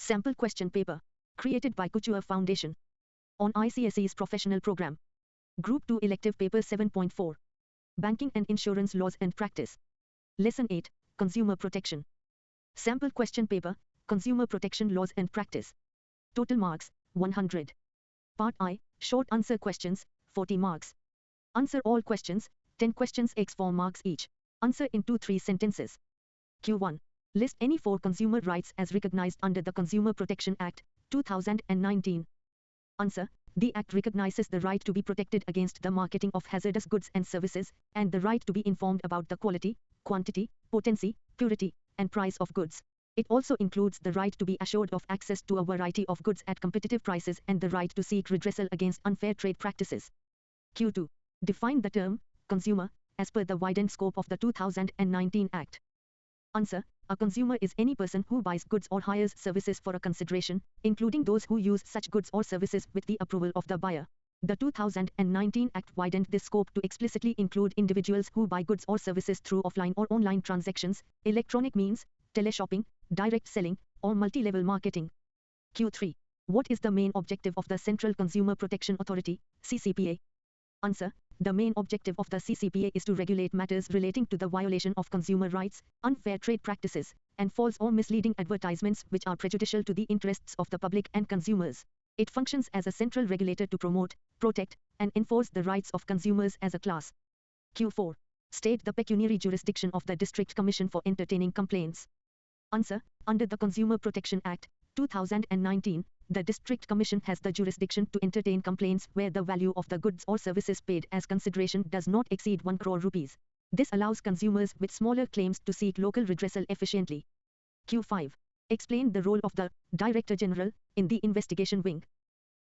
Sample question paper. Created by Couture Foundation. On ICSE's professional program. Group 2 elective paper 7.4. Banking and Insurance Laws and Practice. Lesson 8. Consumer Protection. Sample question paper. Consumer Protection Laws and Practice. Total marks, 100. Part I. Short answer questions, 40 marks. Answer all questions, 10 questions x 4 marks each. Answer in 2-3 sentences. Q1. List any 4 consumer rights as recognized under the Consumer Protection Act, 2019. Answer. The Act recognizes the right to be protected against the marketing of hazardous goods and services, and the right to be informed about the quality, quantity, potency, purity, and price of goods. It also includes the right to be assured of access to a variety of goods at competitive prices and the right to seek redressal against unfair trade practices. Q2. Define the term, consumer, as per the widened scope of the 2019 Act. Answer. A consumer is any person who buys goods or hires services for a consideration, including those who use such goods or services with the approval of the buyer. The 2019 Act widened this scope to explicitly include individuals who buy goods or services through offline or online transactions, electronic means, teleshopping, direct selling, or multi-level marketing. Q3. What is the main objective of the Central Consumer Protection Authority, CCPA? Answer. The main objective of the CCPA is to regulate matters relating to the violation of consumer rights, unfair trade practices, and false or misleading advertisements which are prejudicial to the interests of the public and consumers. It functions as a central regulator to promote, protect, and enforce the rights of consumers as a class. Q4. State the pecuniary jurisdiction of the District Commission for entertaining complaints. Answer. Under the Consumer Protection Act, 2019, the District Commission has the jurisdiction to entertain complaints where the value of the goods or services paid as consideration does not exceed 1 crore rupees. This allows consumers with smaller claims to seek local redressal efficiently. Q5. Explain the role of the Director General in the investigation wing.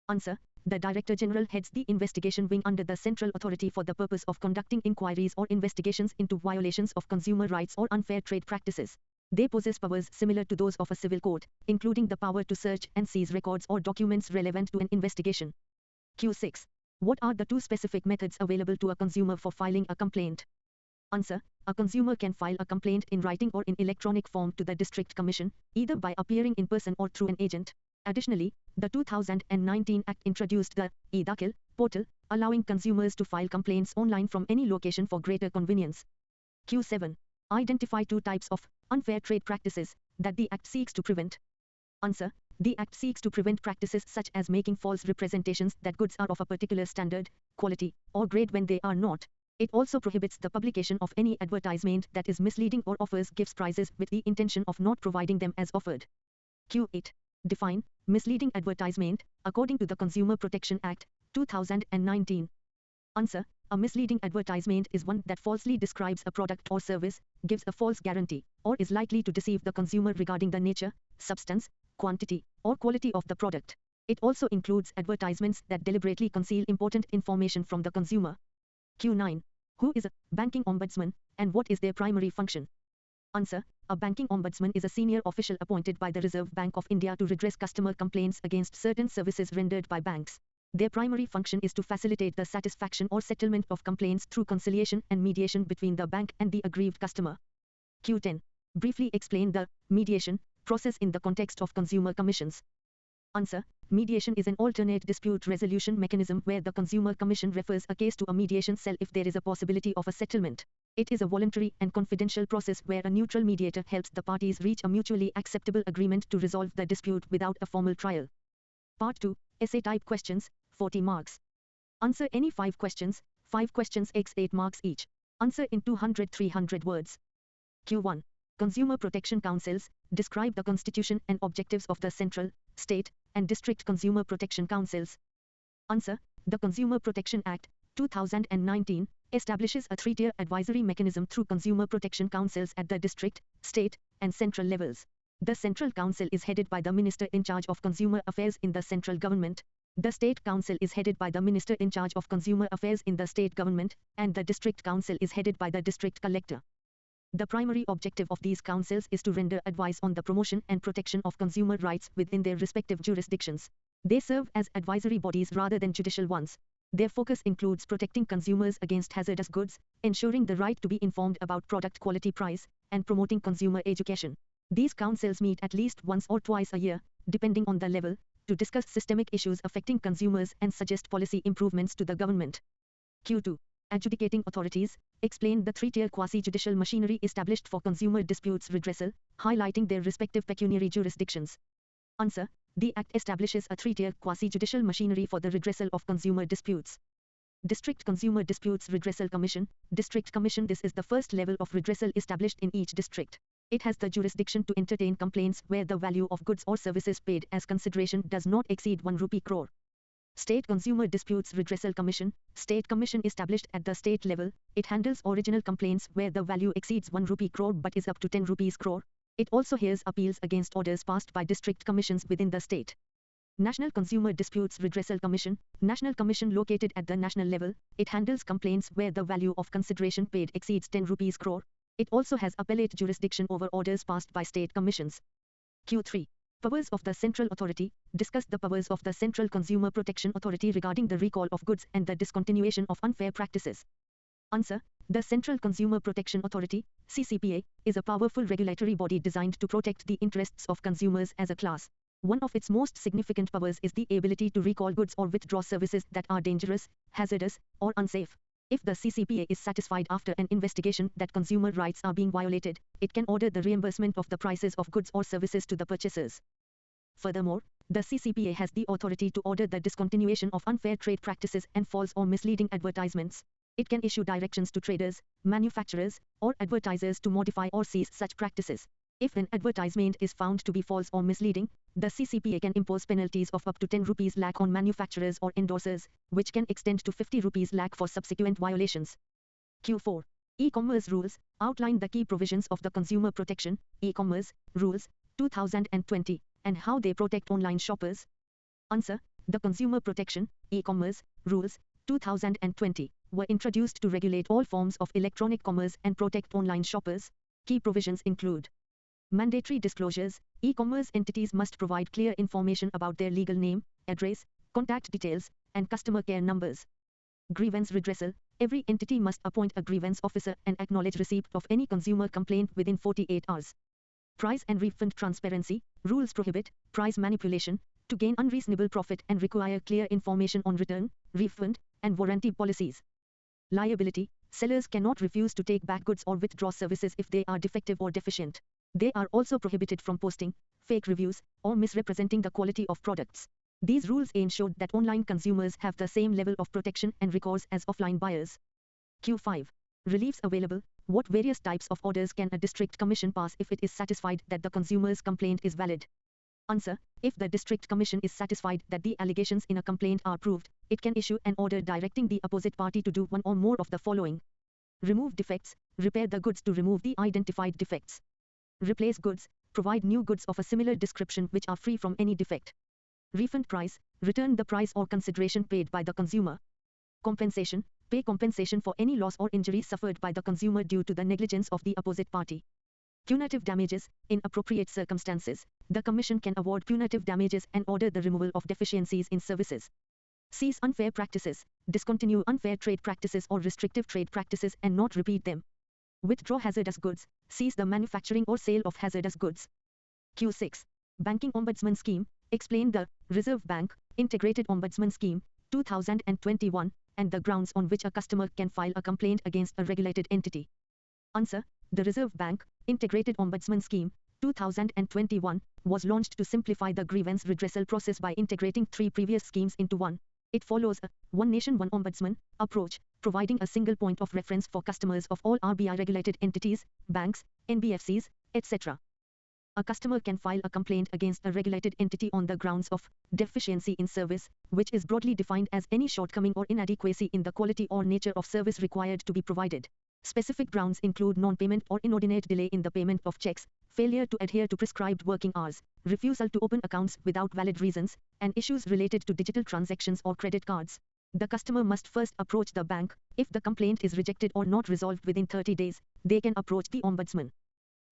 Answer. The Director General heads the investigation wing under the Central Authority for the purpose of conducting inquiries or investigations into violations of consumer rights or unfair trade practices. They possess powers similar to those of a civil court, including the power to search and seize records or documents relevant to an investigation. Q6. What are the 2 specific methods available to a consumer for filing a complaint? Answer. A consumer can file a complaint in writing or in electronic form to the District Commission, either by appearing in person or through an agent. Additionally, the 2019 Act introduced the e-Dakil portal, allowing consumers to file complaints online from any location for greater convenience. Q7. Identify 2 types of unfair trade practices that the Act seeks to prevent. Answer. The Act seeks to prevent practices such as making false representations that goods are of a particular standard, quality, or grade when they are not. It also prohibits the publication of any advertisement that is misleading or offers gifts prizes with the intention of not providing them as offered. Q8. Define misleading advertisement according to the Consumer Protection Act, 2019. Answer. A misleading advertisement is one that falsely describes a product or service, gives a false guarantee, or is likely to deceive the consumer regarding the nature, substance, quantity, or quality of the product. It also includes advertisements that deliberately conceal important information from the consumer. Q9. Who is a banking ombudsman, and what is their primary function? Answer. A banking ombudsman is a senior official appointed by the Reserve Bank of India to redress customer complaints against certain services rendered by banks. Their primary function is to facilitate the satisfaction or settlement of complaints through conciliation and mediation between the bank and the aggrieved customer. Q10. Briefly explain the mediation process in the context of consumer commissions. Answer. Mediation is an alternate dispute resolution mechanism where the Consumer Commission refers a case to a mediation cell if there is a possibility of a settlement. It is a voluntary and confidential process where a neutral mediator helps the parties reach a mutually acceptable agreement to resolve the dispute without a formal trial. Part 2. Essay-type questions, 40 marks. Answer any 5 questions, 5 questions x 8 marks each. Answer in 200-300 words. Q1. Consumer Protection Councils, describe the constitution and objectives of the Central, State, and District Consumer Protection Councils. Answer. The Consumer Protection Act, 2019, establishes a 3-tier advisory mechanism through Consumer Protection Councils at the district, state, and central levels. The Central Council is headed by the Minister in charge of Consumer Affairs in the central government. The State Council is headed by the Minister in charge of Consumer Affairs in the state government, and the District Council is headed by the District Collector. The primary objective of these councils is to render advice on the promotion and protection of consumer rights within their respective jurisdictions. They serve as advisory bodies rather than judicial ones. Their focus includes protecting consumers against hazardous goods, ensuring the right to be informed about product quality, price, and promoting consumer education. These councils meet at least once or twice a year, depending on the level, to discuss systemic issues affecting consumers and suggest policy improvements to the government. Q2. Adjudicating authorities explain the three-tier quasi-judicial machinery established for consumer disputes redressal, highlighting their respective pecuniary jurisdictions. Answer. The Act establishes a three-tier quasi-judicial machinery for the redressal of consumer disputes. District Consumer Disputes Redressal Commission, District Commission. This is the first level of redressal established in each district. It has the jurisdiction to entertain complaints where the value of goods or services paid as consideration does not exceed 1 rupee crore. State Consumer Disputes Redressal Commission, State Commission established at the state level. It handles original complaints where the value exceeds 1 rupee crore but is up to 10 rupees crore. It also hears appeals against orders passed by district commissions within the state. National Consumer Disputes Redressal Commission, National Commission located at the national level. It handles complaints where the value of consideration paid exceeds 10 rupees crore. It also has appellate jurisdiction over orders passed by state commissions. Q3. Powers of the Central Authority. Discuss the powers of the Central Consumer Protection Authority regarding the recall of goods and the discontinuation of unfair practices. Answer. The Central Consumer Protection Authority, CCPA, is a powerful regulatory body designed to protect the interests of consumers as a class. One of its most significant powers is the ability to recall goods or withdraw services that are dangerous, hazardous, or unsafe. If the CCPA is satisfied after an investigation that consumer rights are being violated, it can order the reimbursement of the prices of goods or services to the purchasers. Furthermore, the CCPA has the authority to order the discontinuation of unfair trade practices and false or misleading advertisements. It can issue directions to traders, manufacturers, or advertisers to modify or cease such practices. If an advertisement is found to be false or misleading, the CCPA can impose penalties of up to 10 rupees lakh on manufacturers or endorsers, which can extend to 50 rupees lakh for subsequent violations. Q4. E-commerce rules outline the key provisions of the Consumer Protection E-commerce Rules 2020 and how they protect online shoppers. Answer. The Consumer Protection E-commerce Rules 2020 were introduced to regulate all forms of electronic commerce and protect online shoppers. Key provisions include mandatory disclosures. E-commerce entities must provide clear information about their legal name, address, contact details, and customer care numbers. Grievance redressal. Every entity must appoint a grievance officer and acknowledge receipt of any consumer complaint within 48 hours. Price and refund transparency. Rules prohibit price manipulation to gain unreasonable profit and require clear information on return, refund, and warranty policies. Liability. Sellers cannot refuse to take back goods or withdraw services if they are defective or deficient. They are also prohibited from posting fake reviews or misrepresenting the quality of products. These rules ensure that online consumers have the same level of protection and recourse as offline buyers. Q5. Reliefs available. What various types of orders can a district commission pass if it is satisfied that the consumer's complaint is valid? Answer. If the district commission is satisfied that the allegations in a complaint are proved, it can issue an order directing the opposite party to do one or more of the following. Remove defects. Repair the goods to remove the identified defects. Replace goods. Provide new goods of a similar description which are free from any defect. Refund price. Return the price or consideration paid by the consumer. Compensation. Pay compensation for any loss or injury suffered by the consumer due to the negligence of the opposite party. Punitive damages. In appropriate circumstances, the Commission can award punitive damages and order the removal of deficiencies in services. Cease unfair practices. Discontinue unfair trade practices or restrictive trade practices and not repeat them. Withdraw hazardous goods. Cease the manufacturing or sale of hazardous goods. Q6. Banking Ombudsman Scheme. Explain the Reserve Bank Integrated Ombudsman Scheme 2021 and the grounds on which a customer can file a complaint against a regulated entity. Answer. The Reserve Bank Integrated Ombudsman Scheme 2021 was launched to simplify the grievance redressal process by integrating 3 previous schemes into one. It follows a One Nation One Ombudsman approach, providing a single point of reference for customers of all RBI-regulated entities, banks, NBFCs, etc. A customer can file a complaint against a regulated entity on the grounds of deficiency in service, which is broadly defined as any shortcoming or inadequacy in the quality or nature of service required to be provided. Specific grounds include non-payment or inordinate delay in the payment of checks, failure to adhere to prescribed working hours, refusal to open accounts without valid reasons, and issues related to digital transactions or credit cards. The customer must first approach the bank. If the complaint is rejected or not resolved within 30 days, they can approach the Ombudsman.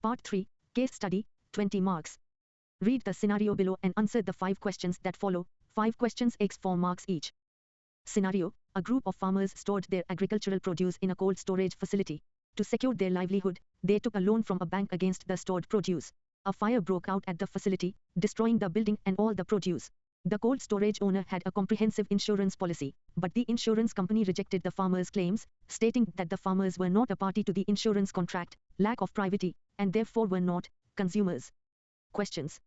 Part 3. Case Study, 20 marks. Read the scenario below and answer the 5 questions that follow. 5 questions x 4 marks each. Scenario. A group of farmers stored their agricultural produce in a cold storage facility. To secure their livelihood, they took a loan from a bank against the stored produce. A fire broke out at the facility, destroying the building and all the produce. The cold storage owner had a comprehensive insurance policy, but the insurance company rejected the farmers' claims, stating that the farmers were not a party to the insurance contract, lack of privity, and therefore were not consumers. Questions.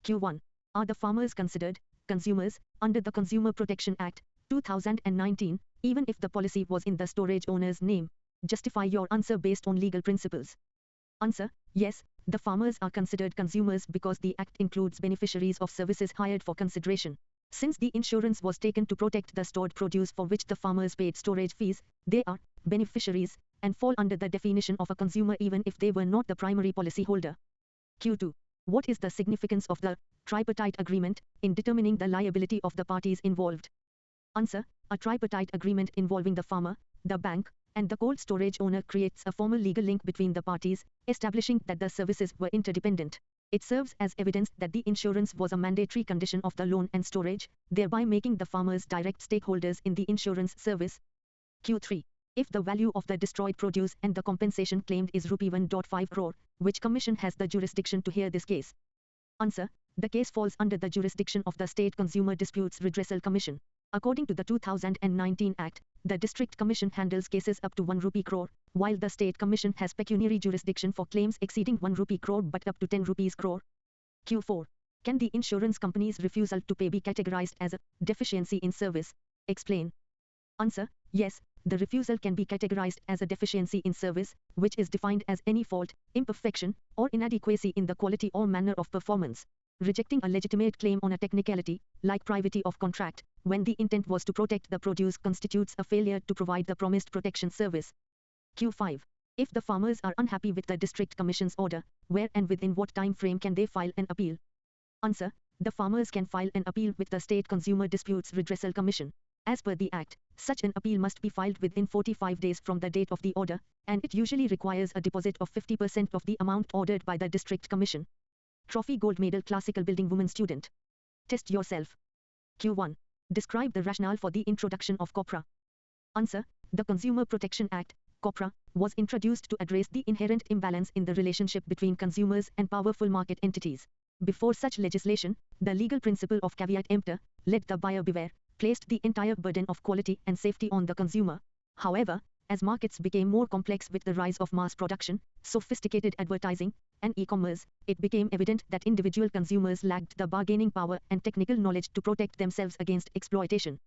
Q1. Are the farmers considered consumers under the Consumer Protection Act, 2019, even if the policy was in the storage owner's name? Justify your answer based on legal principles. Answer. Yes, the farmers are considered consumers because the Act includes beneficiaries of services hired for consideration. Since the insurance was taken to protect the stored produce for which the farmers paid storage fees, they are beneficiaries and fall under the definition of a consumer even if they were not the primary policyholder. Q2. What is the significance of the tripartite agreement in determining the liability of the parties involved? Answer. A tripartite agreement involving the farmer, the bank, and the cold storage owner creates a formal legal link between the parties, establishing that the services were interdependent. It serves as evidence that the insurance was a mandatory condition of the loan and storage, thereby making the farmers direct stakeholders in the insurance service. Q3. If the value of the destroyed produce and the compensation claimed is Rs 1.5 crore, which commission has the jurisdiction to hear this case? Answer. The case falls under the jurisdiction of the State Consumer Disputes Redressal Commission. According to the 2019 Act, the District Commission handles cases up to Rs 1 crore, while the State Commission has pecuniary jurisdiction for claims exceeding Rs 1 crore but up to Rs 10 crore. Q4. Can the insurance company's refusal to pay be categorized as a deficiency in service? Explain. Answer. Yes, the refusal can be categorized as a deficiency in service, which is defined as any fault, imperfection, or inadequacy in the quality or manner of performance. Rejecting a legitimate claim on a technicality, like privity of contract, when the intent was to protect the produce constitutes a failure to provide the promised protection service. Q5. If the farmers are unhappy with the District Commission's order, where and within what time frame can they file an appeal? Answer. The farmers can file an appeal with the State Consumer Disputes Redressal Commission. As per the Act, such an appeal must be filed within 45 days from the date of the order, and it usually requires a deposit of 50% of the amount ordered by the District Commission. Trophy Gold Medal Classical Building Woman Student. Test yourself. Q1. Describe the rationale for the introduction of COPRA. Answer. The Consumer Protection Act, COPRA, was introduced to address the inherent imbalance in the relationship between consumers and powerful market entities. Before such legislation, the legal principle of caveat emptor, let the buyer beware, placed the entire burden of quality and safety on the consumer. However, as markets became more complex with the rise of mass production, sophisticated advertising, and e-commerce, it became evident that individual consumers lacked the bargaining power and technical knowledge to protect themselves against exploitation.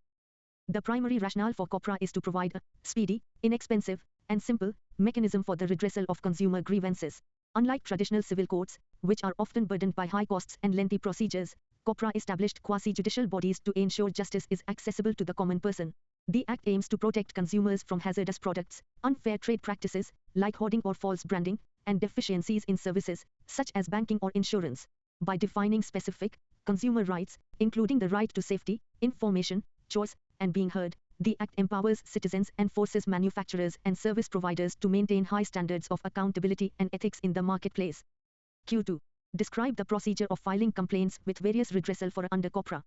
The primary rationale for COPRA is to provide a speedy, inexpensive, and simple mechanism for the redressal of consumer grievances. Unlike traditional civil courts, which are often burdened by high costs and lengthy procedures, COPRA established quasi-judicial bodies to ensure justice is accessible to the common person. The Act aims to protect consumers from hazardous products, unfair trade practices, like hoarding or false branding, and deficiencies in services, such as banking or insurance. By defining specific consumer rights, including the right to safety, information, choice, and being heard, the Act empowers citizens and forces manufacturers and service providers to maintain high standards of accountability and ethics in the marketplace. Q2. Describe the procedure of filing complaints with various redressal for under COPRA.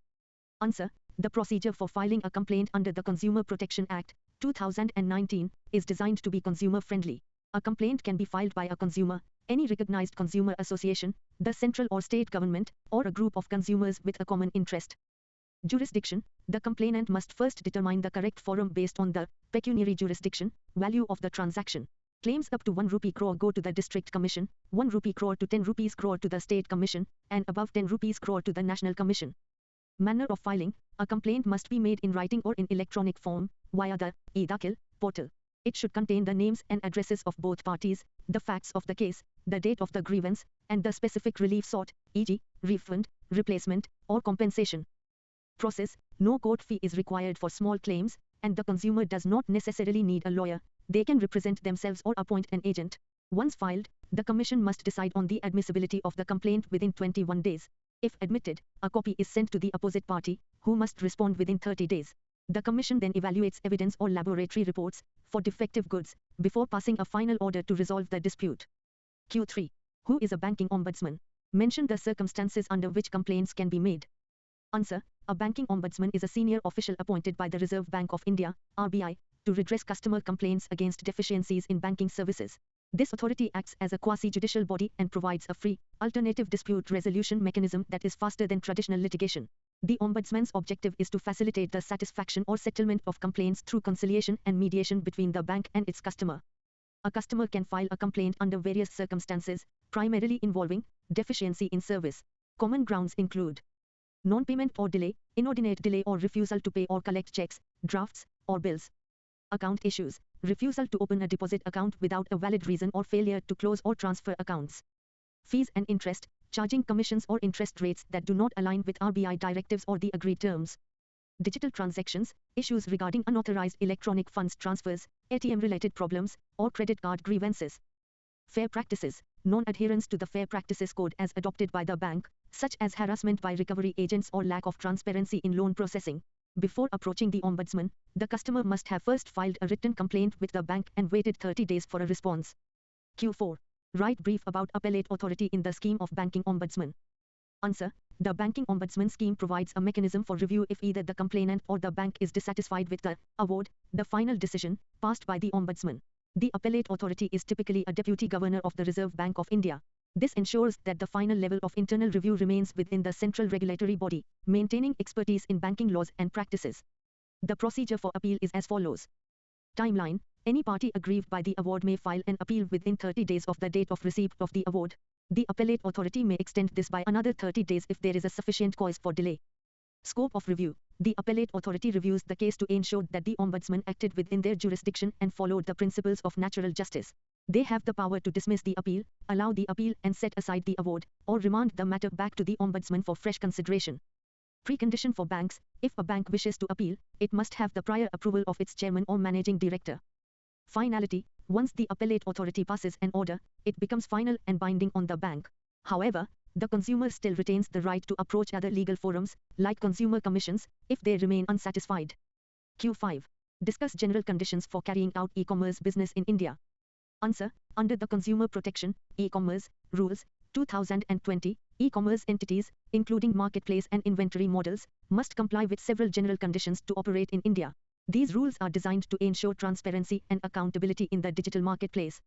Answer. The procedure for filing a complaint under the Consumer Protection Act, 2019, is designed to be consumer-friendly. A complaint can be filed by a consumer, any recognized consumer association, the central or state government, or a group of consumers with a common interest. Jurisdiction. The complainant must first determine the correct forum based on the pecuniary jurisdiction, value of the transaction. Claims up to Rs 1 crore go to the District Commission, Rs 1 crore to Rs 10 crore to the State Commission, and above Rs 10 crore to the National Commission. Manner of filing. A complaint must be made in writing or in electronic form, via the e-Dakil portal. It should contain the names and addresses of both parties, the facts of the case, the date of the grievance, and the specific relief sought, e.g., refund, replacement, or compensation. Process. No court fee is required for small claims, and the consumer does not necessarily need a lawyer. They can represent themselves or appoint an agent. Once filed, the Commission must decide on the admissibility of the complaint within 21 days. If admitted, a copy is sent to the opposite party, who must respond within 30 days. The Commission then evaluates evidence or laboratory reports for defective goods before passing a final order to resolve the dispute. Q3. Who is a banking ombudsman? Mention the circumstances under which complaints can be made. Answer. A banking ombudsman is a senior official appointed by the Reserve Bank of India, RBI, to redress customer complaints against deficiencies in banking services. This authority acts as a quasi-judicial body and provides a free, alternative dispute resolution mechanism that is faster than traditional litigation. The Ombudsman's objective is to facilitate the satisfaction or settlement of complaints through conciliation and mediation between the bank and its customer. A customer can file a complaint under various circumstances, primarily involving deficiency in service. Common grounds include non-payment or delay, inordinate delay or refusal to pay or collect checks, drafts, or bills. Account issues, refusal to open a deposit account without a valid reason or failure to close or transfer accounts. Fees and interest, charging commissions or interest rates that do not align with RBI directives or the agreed terms. Digital transactions, issues regarding unauthorized electronic funds transfers, ATM-related problems, or credit card grievances. Fair practices, non-adherence to the Fair Practices Code as adopted by the bank, such as harassment by recovery agents or lack of transparency in loan processing. Before approaching the Ombudsman, the customer must have first filed a written complaint with the bank and waited 30 days for a response. Q4. Write brief about appellate authority in the scheme of Banking Ombudsman. Answer. The Banking Ombudsman scheme provides a mechanism for review if either the complainant or the bank is dissatisfied with the award, the final decision, passed by the Ombudsman. The appellate authority is typically a deputy governor of the Reserve Bank of India. This ensures that the final level of internal review remains within the central regulatory body, maintaining expertise in banking laws and practices. The procedure for appeal is as follows. Timeline. Any party aggrieved by the award may file an appeal within 30 days of the date of receipt of the award. The appellate authority may extend this by another 30 days if there is a sufficient cause for delay. Scope of review. The appellate authority reviews the case to ensure that the Ombudsman acted within their jurisdiction and followed the principles of natural justice. They have the power to dismiss the appeal, allow the appeal and set aside the award, or remand the matter back to the Ombudsman for fresh consideration. Precondition for banks. If a bank wishes to appeal, it must have the prior approval of its chairman or managing director. Finality. Once the appellate authority passes an order, it becomes final and binding on the bank. However, the consumer still retains the right to approach other legal forums, like consumer commissions, if they remain unsatisfied. Q5. Discuss general conditions for carrying out e-commerce business in India. Answer. Under the Consumer Protection, E-commerce, Rules, 2020, e-commerce entities, including marketplace and inventory models, must comply with several general conditions to operate in India. These rules are designed to ensure transparency and accountability in the digital marketplace.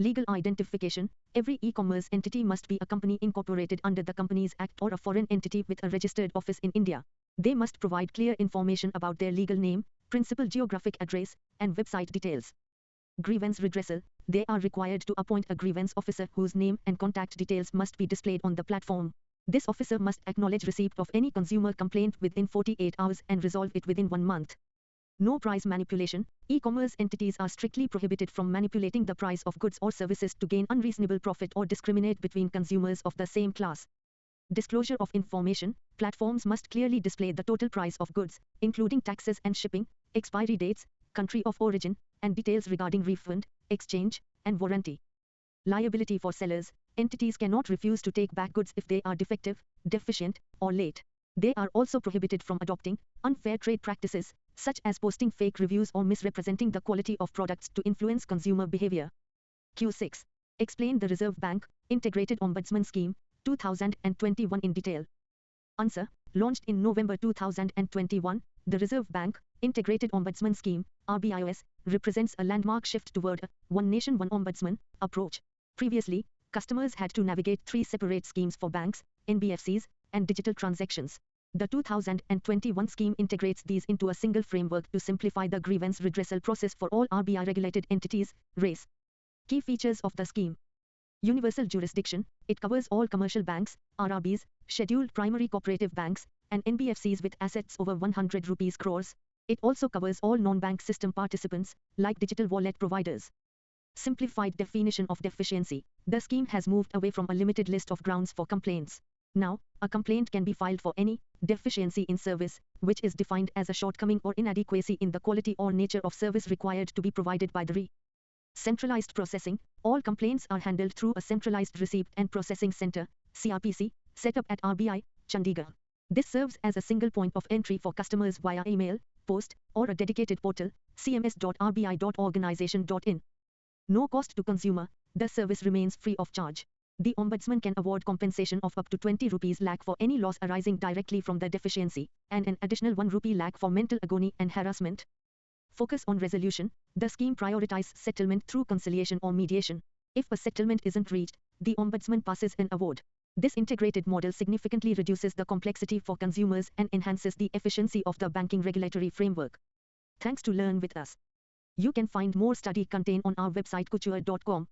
Legal identification. Every e-commerce entity must be a company incorporated under the Companies Act or a foreign entity with a registered office in India. They must provide clear information about their legal name, principal geographic address, and website details. Grievance redressal. They are required to appoint a grievance officer whose name and contact details must be displayed on the platform. This officer must acknowledge receipt of any consumer complaint within 48 hours and resolve it within 1 month. No price manipulation. E-commerce entities are strictly prohibited from manipulating the price of goods or services to gain unreasonable profit or discriminate between consumers of the same class. Disclosure of information. Platforms must clearly display the total price of goods, including taxes and shipping, expiry dates, country of origin, and details regarding refund, exchange, and warranty. Liability for sellers. Entities cannot refuse to take back goods if they are defective, deficient, or late. They are also prohibited from adopting unfair trade practices, such as posting fake reviews or misrepresenting the quality of products to influence consumer behavior. Q6. Explain the Reserve Bank Integrated Ombudsman Scheme, 2021 in detail. Answer. Launched in November 2021, the Reserve Bank Integrated Ombudsman Scheme, RBIOS, represents a landmark shift toward a One Nation One Ombudsman approach. Previously, customers had to navigate 3 separate schemes for banks, NBFCs, and digital transactions. The 2021 scheme integrates these into a single framework to simplify the grievance redressal process for all RBI-regulated entities, RACE. Key features of the scheme. Universal jurisdiction. It covers all commercial banks, RRBs, scheduled primary cooperative banks, and NBFCs with assets over 100 rupees crores. It also covers all non-bank system participants, like digital wallet providers. Simplified definition of deficiency. The scheme has moved away from a limited list of grounds for complaints. Now, a complaint can be filed for any deficiency in service, which is defined as a shortcoming or inadequacy in the quality or nature of service required to be provided by the RE. Centralized processing. All complaints are handled through a centralized receipt and processing center, CRPC, set up at RBI, Chandigarh. This serves as a single point of entry for customers via email, post, or a dedicated portal, cms.rbi.organization.in. No cost to consumer. The service remains free of charge. The Ombudsman can award compensation of up to 20 rupees lakh for any loss arising directly from the deficiency, and an additional 1 rupee lakh for mental agony and harassment. Focus on resolution. The scheme prioritizes settlement through conciliation or mediation. If a settlement isn't reached, the Ombudsman passes an award. This integrated model significantly reduces the complexity for consumers and enhances the efficiency of the banking regulatory framework. Thanks to Learn with us. You can find more study content on our website couture.com.